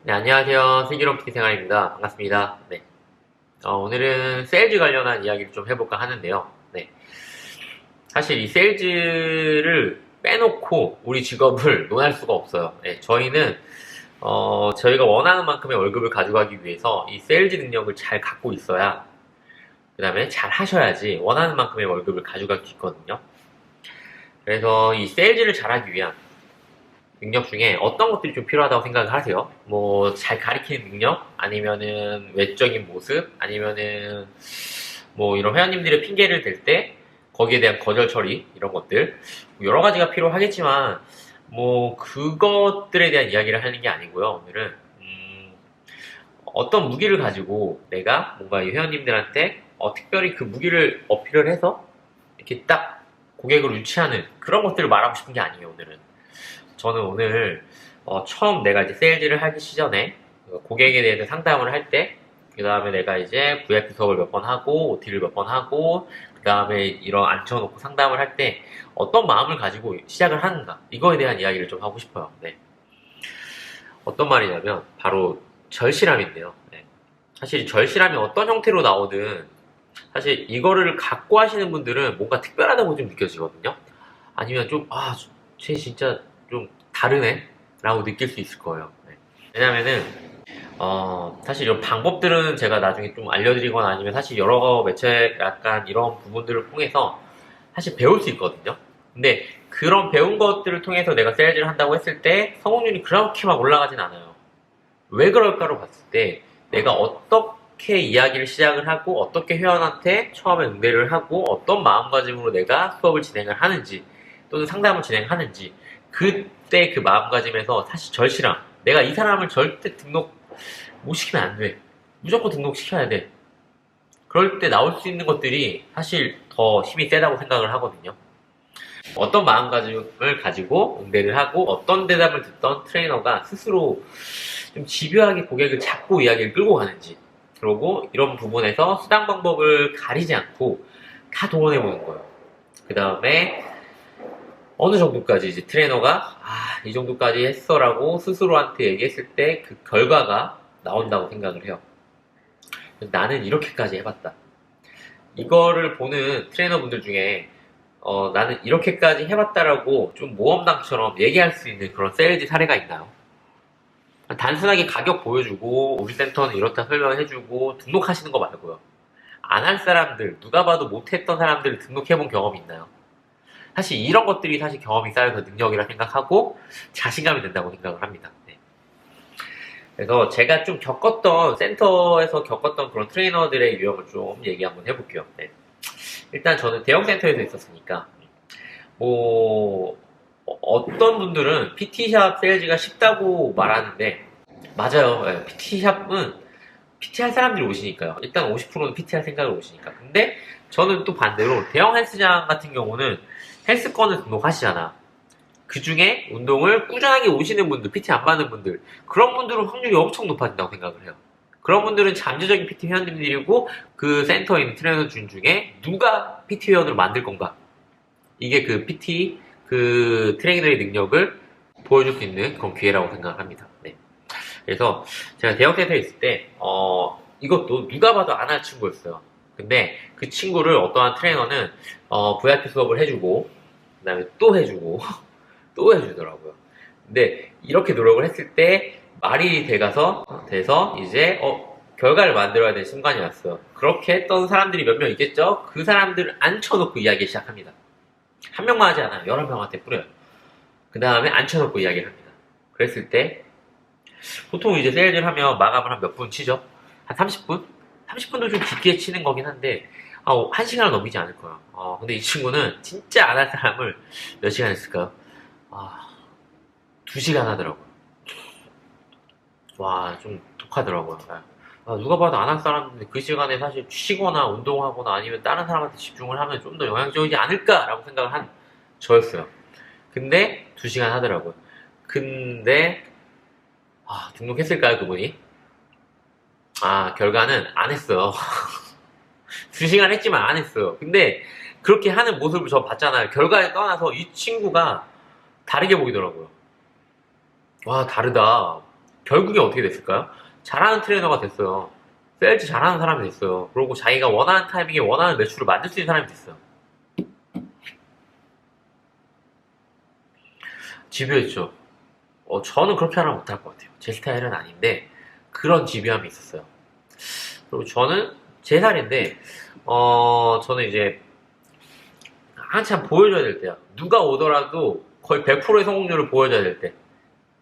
네, 안녕하세요. 슬기로운 PT 생활입니다. 반갑습니다. 네. 오늘은 세일즈 관련한 이야기를 좀 해볼까 하는데요. 네. 사실 이 세일즈를 빼놓고 우리 직업을 논할 수가 없어요. 네, 저희가 원하는 만큼의 월급을 가져가기 위해서 이 세일즈 능력을 잘 갖고 있어야, 그 다음에 잘 하셔야지 원하는 만큼의 월급을 가져갈 수 있거든요. 그래서 이 세일즈를 잘하기 위한 능력 중에 어떤 것들이 좀 필요하다고 생각을 하세요? 뭐, 잘 가리키는 능력? 아니면은 외적인 모습? 아니면은 뭐 이런 회원님들의 핑계를 댈 때 거기에 대한 거절 처리? 이런 것들. 뭐 여러 가지가 필요하겠지만 뭐 그것들에 대한 이야기를 하는 게 아니고요. 오늘은 어떤 무기를 가지고 내가 뭔가 이 회원님들한테 특별히 그 무기를 어필을 해서 이렇게 딱 고객을 유치하는 그런 것들을 말하고 싶은 게 아니에요, 오늘은. 저는 오늘 처음 내가 이제 세일즈를 하기 시전에 고객에 대해서 상담을 할 때, 그 다음에 내가 이제 VIP 수업을 몇 번 하고 OT를 몇 번 하고, 그 다음에 이런 앉혀놓고 상담을 할 때 어떤 마음을 가지고 시작을 하는가, 이거에 대한 이야기를 좀 하고 싶어요. 네. 어떤 말이냐면 바로 절실함인데요. 네. 사실 절실함이 어떤 형태로 나오든 사실 이거를 갖고 하시는 분들은 뭔가 특별하다고 좀 느껴지거든요. 아니면 좀, 쟤 진짜 좀 다르네? 라고 느낄 수 있을 거예요. 네. 왜냐면은, 사실 이런 방법들은 제가 나중에 좀 알려드리거나 아니면 사실 여러 매체 약간 이런 부분들을 통해서 사실 배울 수 있거든요. 근데 그런 배운 것들을 통해서 내가 세일즈를 한다고 했을 때 성공률이 그렇게 막 올라가진 않아요. 왜 그럴까로 봤을 때 내가 어떻게 이야기를 시작을 하고 어떻게 회원한테 처음에 응대를 하고 어떤 마음가짐으로 내가 수업을 진행을 하는지 또는 상담을 진행하는지 그때 그 마음가짐에서 사실 절실함 내가 이 사람을 절대 등록 못 시키면 안 돼. 무조건 등록시켜야 돼. 그럴 때 나올 수 있는 것들이 사실 더 힘이 세다고 생각을 하거든요. 어떤 마음가짐을 가지고 응대를 하고 어떤 대답을 듣던 트레이너가 스스로 좀 집요하게 고객을 잡고 이야기를 끌고 가는지, 그리고 이런 부분에서 수당 방법을 가리지 않고 다 동원해보는 거예요. 그 다음에 어느 정도까지 이제 트레이너가 이 정도까지 했어라고 스스로한테 얘기했을 때 그 결과가 나온다고 생각을 해요. 나는 이렇게까지 해봤다. 이거를 보는 트레이너분들 중에 나는 이렇게까지 해봤다라고 좀 모험당처럼 얘기할 수 있는 그런 세일즈 사례가 있나요? 단순하게 가격 보여주고 우리 센터는 이렇다 설명해주고 등록하시는 거 말고요. 안 할 사람들, 누가 봐도 못했던 사람들을 등록해본 경험이 있나요? 사실 이런 것들이 사실 경험이 쌓여서 능력이라 생각하고 자신감이 된다고 생각을 합니다. 네. 그래서 제가 좀 겪었던 센터에서 겪었던 그런 트레이너들의 유형을 좀 얘기 한번 해볼게요. 네. 일단 저는 대형 센터에서 있었으니까 뭐 어떤 분들은 PT샵 세일즈가 쉽다고 말하는데 맞아요. 네, PT샵은 PT 할 사람들이 오시니까요. 일단 50%는 PT 할 생각을 오시니까. 근데 저는 또 반대로 대형 헬스장 같은 경우는 헬스권을 등록하시잖아. 그 중에 운동을 꾸준하게 오시는 분들, PT 안 받는 분들, 그런 분들은 확률이 엄청 높아진다고 생각을 해요. 그런 분들은 잠재적인 PT 회원님들이고 그 센터에 있는 트레이너 준 중에 누가 PT 회원을 만들 건가? 이게 그 PT, 그 트레이너의 능력을 보여줄 수 있는 그런 기회라고 생각합니다. 네. 그래서 제가 대형 센터에 있을 때, 이것도 누가 봐도 안 할 친구였어요. 근데 그 친구를 어떠한 트레이너는, VIP 수업을 해주고, 그 다음에 또 해주고, 또 해주더라고요. 근데 이렇게 노력을 했을 때 말이 돼서 이제, 결과를 만들어야 될 순간이 왔어요. 그렇게 했던 사람들이 몇 명 있겠죠? 그 사람들을 앉혀놓고 이야기 시작합니다. 한 명만 하지 않아요. 여러 명한테 뿌려요. 그 다음에 앉혀놓고 이야기를 합니다. 그랬을 때, 보통 이제 세일즈를 하면 마감을 한 몇 분 치죠? 한 30분? 30분도 좀 깊게 치는 거긴 한데, 1시간을 넘기지 않을 거예요. 근데 이 친구는 진짜 안 할 사람을 몇 시간 했을까요? 2시간 하더라고요. 와, 좀 독하더라고요. 누가 봐도 안 할 사람인데 그 시간에 사실 쉬거나 운동하거나 아니면 다른 사람한테 집중을 하면 좀 더 영향적이지 않을까라고 생각을 한 저였어요. 근데 2시간 하더라고요. 근데 등록했을까요, 그분이? 결과는 안 했어요. 2시간 했지만 안 했어요. 근데 그렇게 하는 모습을 저 봤잖아요. 결과에 떠나서 이 친구가 다르게 보이더라고요. 와, 다르다. 결국에 어떻게 됐을까요? 잘하는 트레이너가 됐어요. 셀즈 잘하는 사람이 됐어요. 그리고 자기가 원하는 타이밍에 원하는 매출을 만들 수 있는 사람이 됐어요. 집요했죠. 저는 그렇게 하나 못할 것 같아요. 제 스타일은 아닌데 그런 집요함이 있었어요. 그리고 저는 제 살인데 저는 이제 한참 보여줘야 될 때야. 누가 오더라도 거의 100%의 성공률을 보여줘야 될 때.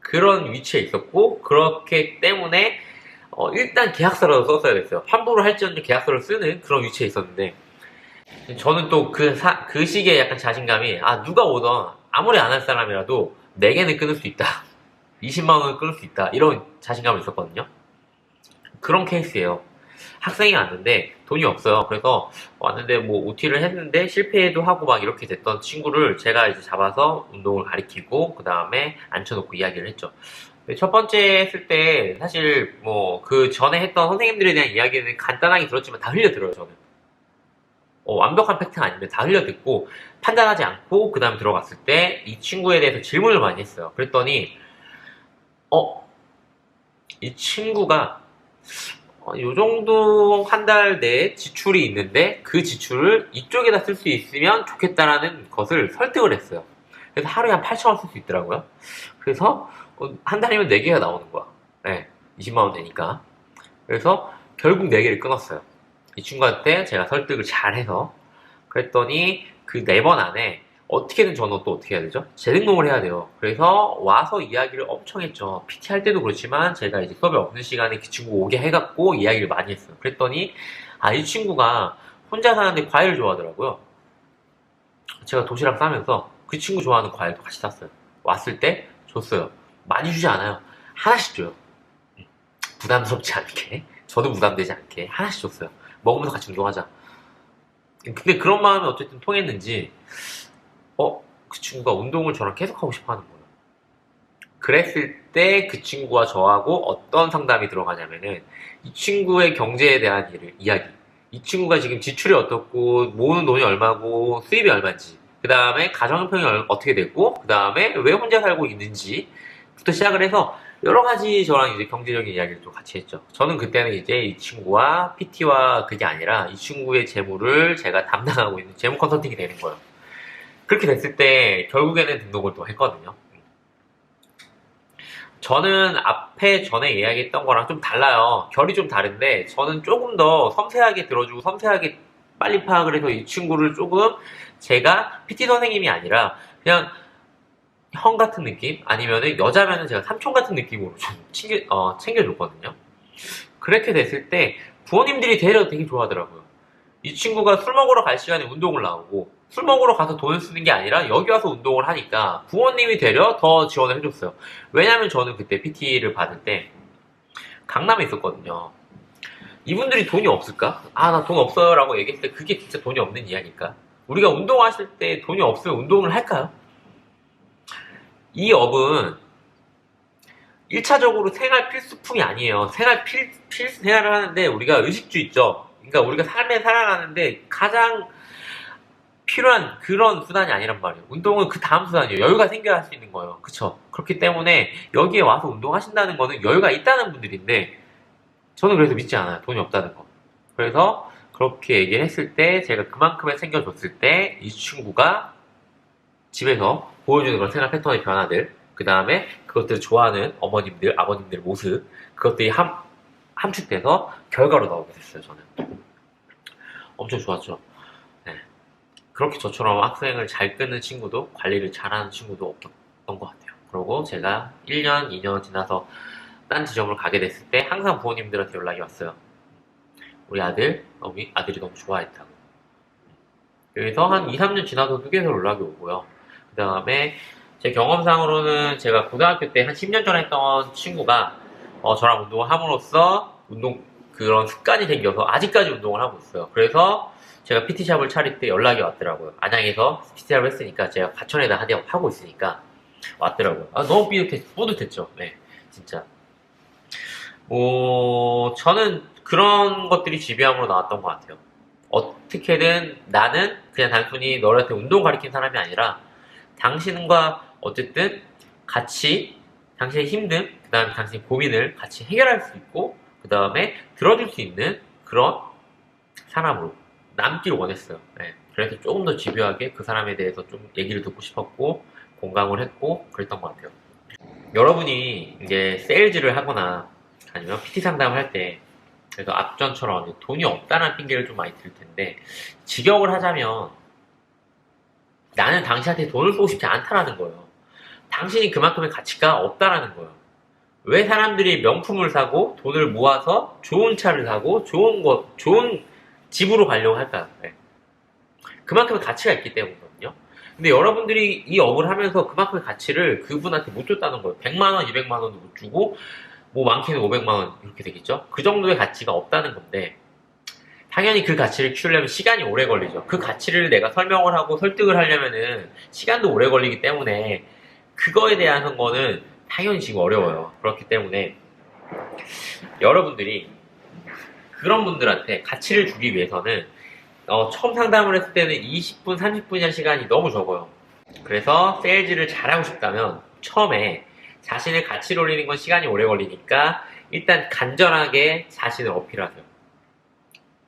그런 위치에 있었고, 그렇기 때문에, 일단 계약서라도 썼어야 됐어요. 환불을 할지언정 계약서를 쓰는 그런 위치에 있었는데, 저는 또 그 시기에 약간 자신감이, 누가 오던, 아무리 안 할 사람이라도, 4개는 끊을 수 있다. 20만원을 끊을 수 있다. 이런 자신감이 있었거든요. 그런 케이스예요. 학생이 왔는데 돈이 없어요. 그래서 왔는데 뭐 OT를 했는데 실패도 하고 막 이렇게 됐던 친구를 제가 이제 잡아서 운동을 가리키고 그 다음에 앉혀놓고 이야기를 했죠. 첫 번째 했을 때 사실 뭐 그 전에 했던 선생님들에 대한 이야기는 간단하게 들었지만 다 흘려들어요, 저는. 완벽한 팩트가 아닌데 다 흘려듣고 판단하지 않고 그 다음에 들어갔을 때 이 친구에 대해서 질문을 많이 했어요. 그랬더니 이 친구가 요 정도 한 달 내에 지출이 있는데 그 지출을 이쪽에다 쓸 수 있으면 좋겠다라는 것을 설득을 했어요. 그래서 하루에 한 8,000원 쓸 수 있더라고요. 그래서 한 달이면 4개가 나오는 거야. 네, 20만원 되니까. 그래서 결국 4개를 끊었어요. 이 친구한테 제가 설득을 잘 해서 그랬더니 그 4번 안에 어떻게든 저는 또 어떻게 해야 되죠? 재등록을 해야 돼요. 그래서 와서 이야기를 엄청 했죠. PT 할 때도 그렇지만 제가 이제 수업이 없는 시간에 그 친구 오게 해갖고 이야기를 많이 했어요. 그랬더니 이 친구가 혼자 사는데 과일을 좋아하더라고요. 제가 도시락 싸면서 그 친구 좋아하는 과일도 같이 샀어요. 왔을 때 줬어요. 많이 주지 않아요. 하나씩 줘요. 부담스럽지 않게, 저도 부담되지 않게 하나씩 줬어요. 먹으면서 같이 운동하자. 근데 그런 마음이 어쨌든 통했는지 그 친구가 운동을 저랑 계속 하고 싶어 하는 거예요. 그랬을 때 그 친구와 저하고 어떤 상담이 들어가냐면은 이 친구의 경제에 대한 이야기. 이 친구가 지금 지출이 어떻고 모으는 돈이 얼마고 수입이 얼마인지 그 다음에 가정 형편이 어떻게 됐고 그 다음에 왜 혼자 살고 있는지부터 시작을 해서 여러 가지 저랑 이제 경제적인 이야기를 좀 같이 했죠. 저는 그때는 이제 이 친구와 PT와 그게 아니라 이 친구의 재무를 제가 담당하고 있는 재무 컨설팅이 되는 거예요. 그렇게 됐을 때 결국에는 등록을 또 했거든요. 저는 앞에 전에 이야기했던 거랑 좀 달라요. 결이 좀 다른데 저는 조금 더 섬세하게 들어주고 섬세하게 빨리 파악을 해서 이 친구를 조금 제가 PT 선생님이 아니라 그냥 형 같은 느낌? 아니면은 여자면은 제가 삼촌 같은 느낌으로 좀 챙겨줬거든요. 그렇게 됐을 때 부모님들이 되게 좋아하더라고요. 이 친구가 술 먹으러 갈 시간에 운동을 나오고 술 먹으러 가서 돈을 쓰는 게 아니라 여기 와서 운동을 하니까 부모님이 되려 더 지원을 해줬어요. 왜냐면 저는 그때 PT를 받을 때 강남에 있었거든요. 이분들이 돈이 없을까? 나 돈 없어요 라고 얘기했을 때 그게 진짜 돈이 없는 이야기일까? 우리가 운동하실 때 돈이 없으면 운동을 할까요? 이 업은 1차적으로 생활 필수품이 아니에요. 필수 생활을 하는데 우리가 의식주 있죠. 그러니까 우리가 삶에 살아가는데 가장 필요한 그런 수단이 아니란 말이에요. 운동은 그 다음 수단이에요. 여유가 생겨야 할 수 있는 거예요. 그쵸? 그렇기 때문에 여기에 와서 운동하신다는 거는 여유가 있다는 분들인데 저는 그래서 믿지 않아요. 돈이 없다는 거. 그래서 그렇게 얘기를 했을 때 제가 그만큼을 챙겨줬을 때 이 친구가 집에서 보여주는 그런 생활 패턴의 변화들 그 다음에 그것들을 좋아하는 어머님들, 아버님들의 모습 그것들이 함축돼서 결과로 나오게 됐어요. 저는 엄청 좋았죠. 네. 그렇게 저처럼 학생을 잘 끊는 친구도 관리를 잘하는 친구도 없었던 것 같아요. 그리고 제가 1년, 2년 지나서 딴 지점으로 가게 됐을 때 항상 부모님들한테 연락이 왔어요. 우리 아들이 너무 좋아했다고. 그래서 한 2, 3년 지나서도 계속 연락이 오고요. 그 다음에 제 경험상으로는 제가 고등학교 때 한 10년 전에 했던 친구가 저랑 운동을 함으로써 그런 습관이 생겨서 아직까지 운동을 하고 있어요. 그래서 제가 PT샵을 차릴 때 연락이 왔더라고요. 안양에서 PT샵을 했으니까 제가 과천에다 하고 있으니까 왔더라고요. 너무 뿌듯했죠. 네, 진짜. 저는 그런 것들이 지배함으로 나왔던 것 같아요. 어떻게든 나는 그냥 단순히 너한테 운동 가르친 사람이 아니라 당신과 어쨌든 같이 당신의 힘듦, 그 다음에 당신의 고민을 같이 해결할 수 있고, 그 다음에 들어줄 수 있는 그런 사람으로 남길 원했어요. 네. 그래서 조금 더 집요하게 그 사람에 대해서 좀 얘기를 듣고 싶었고, 공감을 했고, 그랬던 것 같아요. 여러분이 이제 세일즈를 하거나 아니면 PT 상담을 할 때, 그래서 앞전처럼 돈이 없다는 핑계를 좀 많이 들 텐데, 직역을 하자면 나는 당신한테 돈을 쓰고 싶지 않다라는 거예요. 당신이 그만큼의 가치가 없다라는 거예요. 왜 사람들이 명품을 사고 돈을 모아서 좋은 차를 사고 좋은 집으로 가려고 할까요? 네. 그만큼의 가치가 있기 때문이거든요. 근데 여러분들이 이 업을 하면서 그만큼의 가치를 그분한테 못 줬다는 거예요. 100만원, 200만원도 못 주고, 뭐 많게는 500만원 이렇게 되겠죠? 그 정도의 가치가 없다는 건데, 당연히 그 가치를 키우려면 시간이 오래 걸리죠. 그 가치를 내가 설명을 하고 설득을 하려면은 시간도 오래 걸리기 때문에, 그거에 대한 거는 당연히 지금 어려워요. 그렇기 때문에, 여러분들이 그런 분들한테 가치를 주기 위해서는 처음 상담을 했을 때는 20분, 30분이라는 시간이 너무 적어요. 그래서 세일즈를 잘하고 싶다면 처음에 자신의 가치를 올리는 건 시간이 오래 걸리니까 일단 간절하게 자신을 어필하세요.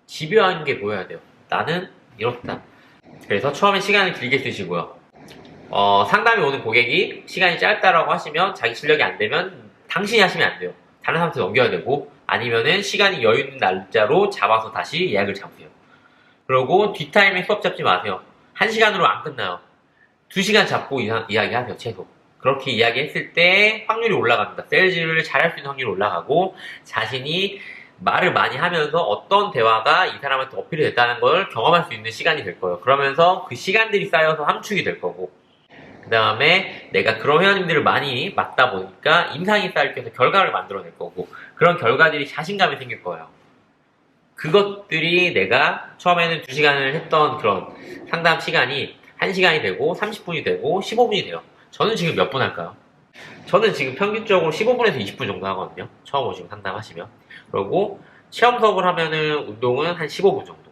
집요한 게 보여야 돼요. 나는 이렇다. 그래서 처음에 시간을 길게 쓰시고요. 상담이 오는 고객이 시간이 짧다라고 하시면 자기 실력이 안 되면 당신이 하시면 안 돼요. 다른 사람한테 넘겨야 되고, 아니면은 시간이 여유 있는 날짜로 잡아서 다시 예약을 잡으세요. 그리고 뒷타임에 수업 잡지 마세요. 1시간으로 안 끝나요. 2시간 잡고 이야기하세요, 최소. 그렇게 이야기했을 때 확률이 올라갑니다. 세일즈를 잘할 수 있는 확률이 올라가고, 자신이 말을 많이 하면서 어떤 대화가 이 사람한테 어필이 됐다는 걸 경험할 수 있는 시간이 될 거예요. 그러면서 그 시간들이 쌓여서 함축이 될 거고, 그 다음에 내가 그런 회원님들을 많이 맡다 보니까 임상이 쌓일 때 결과를 만들어낼 거고, 그런 결과들이 자신감이 생길 거예요. 그것들이 내가 처음에는 2시간을 했던 그런 상담 시간이 1시간이 되고 30분이 되고 15분이 돼요. 저는 지금 몇 분 할까요? 저는 지금 평균적으로 15분에서 20분 정도 하거든요. 처음 오시면 상담하시면. 그리고 체험 수업을 하면은 운동은 한 15분 정도,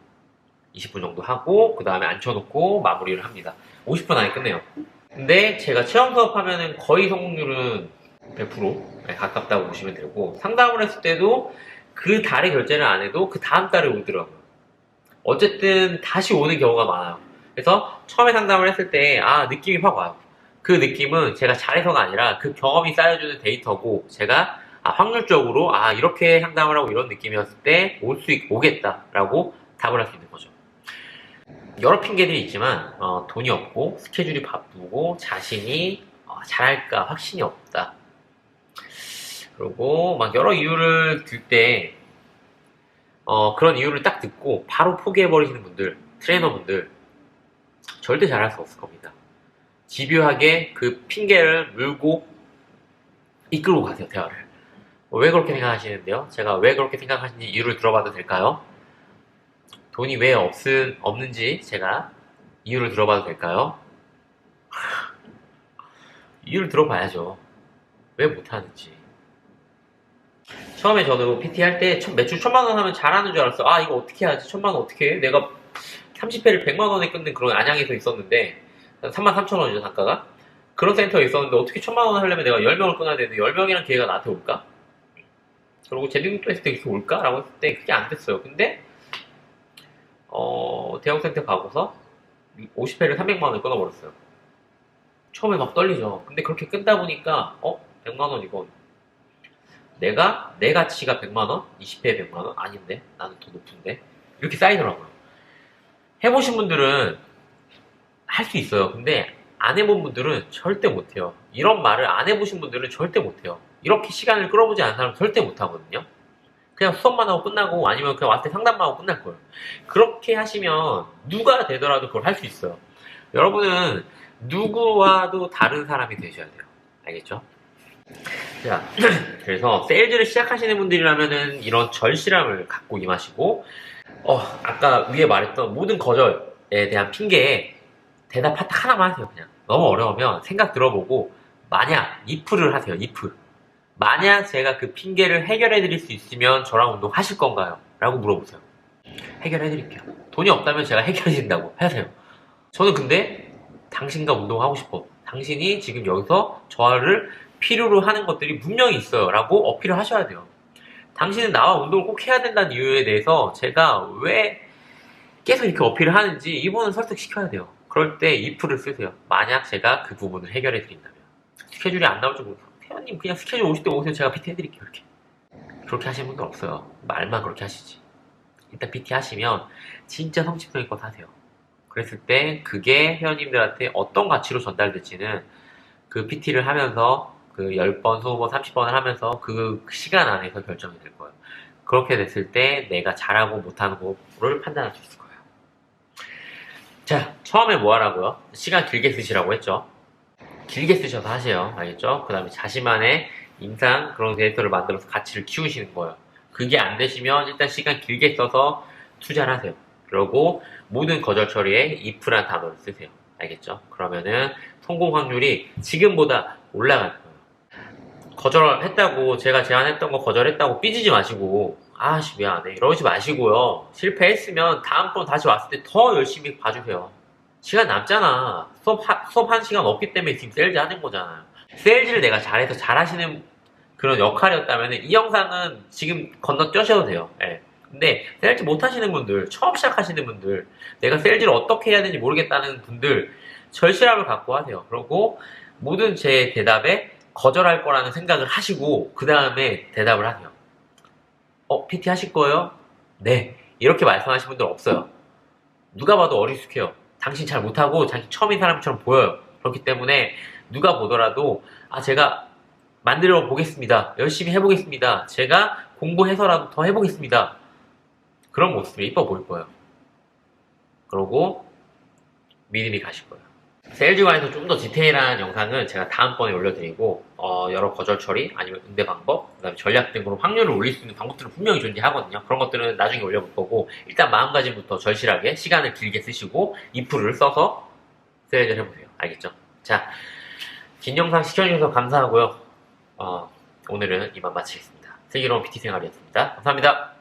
20분 정도 하고 그 다음에 앉혀놓고 마무리를 합니다. 50분 안에 끝내요. 근데 제가 체험 수업하면은 거의 성공률은 100%에 가깝다고 보시면 되고, 상담을 했을 때도 그 달에 결제를 안 해도 그 다음 달에 오더라고요. 어쨌든 다시 오는 경우가 많아요. 그래서 처음에 상담을 했을 때 느낌이 확 와요. 그 느낌은 제가 잘해서가 아니라 그 경험이 쌓여주는 데이터고, 제가 확률적으로 이렇게 상담을 하고 이런 느낌이었을 때 오겠다라고 답을 할 수 있는 거죠. 여러 핑계들이 있지만 돈이 없고 스케줄이 바쁘고 자신이 잘할까 확신이 없다. 그리고 막 여러 이유를 들 때 그런 이유를 딱 듣고 바로 포기해버리시는 분들, 트레이너분들 절대 잘할 수 없을 겁니다. 집요하게 그 핑계를 물고 이끌고 가세요, 대화를. 왜 그렇게 생각하시는데요? 제가 왜 그렇게 생각하시는지 이유를 들어봐도 될까요? 돈이 왜 없는지 제가 이유를 들어봐도 될까요? 이유를 들어봐야죠. 왜 못하는지. 처음에 저도 PT 할 때 매출 1000만원 하면 잘하는 줄 알았어. 이거 어떻게 하지? 1000만원 어떻게 해? 내가 30회를 100만원에 끊는 그런 안양에서 있었는데 33,000원이죠, 단가가. 그런 센터에 있었는데 어떻게 1000만원 하려면 내가 10명을 끊어야 되는데 10명이란 기회가 나한테 올까? 그리고 재능도 했을 때 그렇게 올까? 라고 했을 때 그게 안 됐어요. 근데 대형센터 가고서 50회를 300만원에 끊어버렸어요. 처음에 막 떨리죠. 근데 그렇게 끊다 보니까 100만원 이건 내 가치가 100만원? 20회에 100만원? 아닌데? 나는 더 높은데? 이렇게 쌓이더라고요. 해보신 분들은 할 수 있어요. 근데 안 해본 분들은 절대 못해요. 이런 말을 안 해보신 분들은 절대 못해요. 이렇게 시간을 끌어보지 않은 사람은 절대 못하거든요. 그냥 수업만 하고 끝나고 아니면 그냥 왔을 때 상담만 하고 끝날 거예요. 그렇게 하시면 누가 되더라도 그걸 할 수 있어요. 여러분은 누구와도 다른 사람이 되셔야 돼요. 알겠죠? 자, 그래서 세일즈를 시작하시는 분들이라면은 이런 절실함을 갖고 임하시고, 아까 위에 말했던 모든 거절에 대한 핑계에 대답 딱 하나만 하세요. 그냥 너무 어려우면 생각 들어보고 만약 if를 하세요. if. 만약 제가 그 핑계를 해결해 드릴 수 있으면 저랑 운동 하실 건가요? 라고 물어보세요. 해결해 드릴게요. 돈이 없다면 제가 해결해 드린다고 하세요. 저는 근데 당신과 운동하고 싶어. 당신이 지금 여기서 저를 필요로 하는 것들이 분명히 있어요 라고 어필을 하셔야 돼요. 당신은 나와 운동을 꼭 해야 된다는 이유에 대해서 제가 왜 계속 이렇게 어필을 하는지 이분은 설득시켜야 돼요. 그럴 때 if를 쓰세요. 만약 제가 그 부분을 해결해 드린다면. 스케줄이 안 나올 줄 모르고 회원님 그냥 스케줄 오실 때 오세요. 제가 PT 해드릴게요. 이렇게. 그렇게 하시는 분들 없어요. 말만 그렇게 하시지. 일단 PT 하시면 진짜 성취성의껏 하세요. 그랬을 때 그게 회원님들한테 어떤 가치로 전달될지는 그 PT를 하면서 그 10번, 20번, 30번을 하면서 그 시간 안에서 결정이 될 거예요. 그렇게 됐을 때 내가 잘하고 못하는 거를 판단할 수 있을 거예요. 자, 처음에 뭐 하라고요? 시간 길게 쓰시라고 했죠. 길게 쓰셔서 하세요. 알겠죠? 그 다음에 자신만의 인상 그런 데이터를 만들어서 가치를 키우시는 거예요. 그게 안 되시면 일단 시간 길게 써서 투자를 하세요. 그리고 모든 거절 처리에 if란 단어를 쓰세요. 알겠죠? 그러면은 성공 확률이 지금보다 올라갈 거예요. 거절했다고 제가 제안했던 거 거절했다고 삐지지 마시고 아씨 미안해 이러지 마시고요. 실패했으면 다음번 다시 왔을 때 더 열심히 봐주세요. 시간 남잖아. 수업 한 시간 없기 때문에 지금 세일즈 하는 거잖아요. 세일즈를 내가 잘해서 잘하시는 그런 역할이었다면 이 영상은 지금 건너뛰셔도 돼요. 예. 근데 세일즈 못하시는 분들, 처음 시작하시는 분들, 내가 세일즈를 어떻게 해야 되는지 모르겠다는 분들 절실함을 갖고 하세요. 그리고 모든 제 대답에 거절할 거라는 생각을 하시고 그 다음에 대답을 하세요. PT 하실 거예요? 네. 이렇게 말씀하시는 분들 없어요. 누가 봐도 어리숙해요. 당신 잘 못하고 자기 처음인 사람처럼 보여요. 그렇기 때문에 누가 보더라도 제가 만들어 보겠습니다. 열심히 해보겠습니다. 제가 공부해서라도 더 해보겠습니다. 그런 모습이 이뻐 보일 거예요. 그러고 믿음이 가실 거예요. 세일즈 관해서 좀 더 디테일한 영상은 제가 다음번에 올려드리고 여러 거절 처리 아니면 응대 방법 그 다음에 전략 등으로 확률을 올릴 수 있는 방법들은 분명히 존재하거든요. 그런 것들은 나중에 올려볼 거고 일단 마음가짐부터 절실하게 시간을 길게 쓰시고 if를 써서 세일즈를 해보세요. 알겠죠? 자, 긴 영상 시청해주셔서 감사하고요. 오늘은 이만 마치겠습니다. 슬기로운 PT 생활이었습니다. 감사합니다.